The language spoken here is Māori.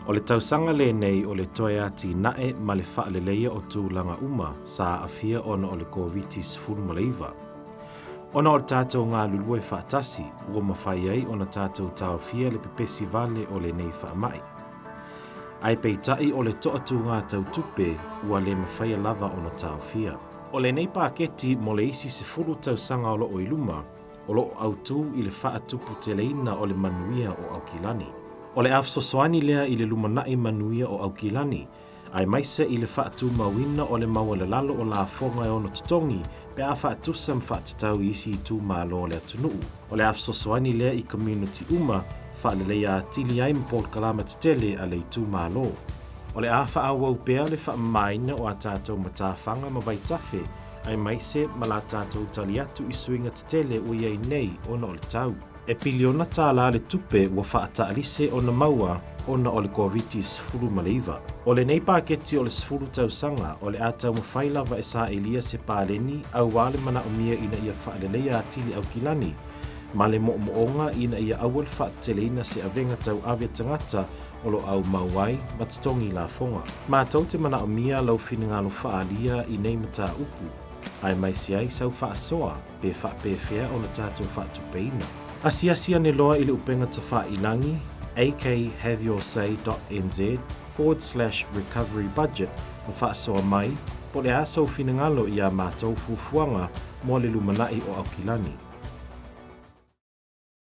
O le tausanga le nei o le toea ti nae ma le whaaleleia o tūlanga uma sa afia ona o le COVID-19 maleiva. Ona o le tātou ngā lulua i whaatasi, ua mawhai ai ona tātou tāwhia le pepesi vale o le nei whaamai. Ai peitai o le toatu ngā tautupe ua le mawhai lava ona tāwhia. O le nei pāketi mo le isi se furu tausanga o lo o iluma, o lo autu i le whaatupu teleina o le manuia o Aukilani. O le afsosoani lea i le lumanai manuia o Aukilani, ai maise i le whaatu mawina o le mawale lalo o la fonga e ono tutongi, pe a whaatusa mwhaatatau isi i tū mālo le atunuu. O le afsosoani lea i community uma, whaalelea tili ai mpol kalama tele a le i tū mālo. O le a whaawau pea le whaamaina o a tātou matawhanga mawaitafe, ai maise ma la tātou tali atu i suinga tele o iei nei ona o le tau. E piliona tāla le tupe ua whaataalise o na maua ona o le COVID-19 maleiva. O le nei pāketi o le sifuru tausanga o le atau mawhailava e sa elia se pāleni au wale mana umia ina ia whaalelea atili Aukilani, ma le mo'omo'onga ina ia awal whaateleina se avenga tau ave tangata o lo au mauai matatongi la fonga. Ma tau te mana umia lau whingalo whaalia i nei mata upu, ai mai si ai sau whaasoa pe whaapewhea o na tātou whaatupeina. Asiasia ne loa i le upenga ta whaailangi, akhaviosay.nz/recovery budget o whaasoa mai, po le asau finangalo i a mātou fufuanga mo le lumanai o Aukilani.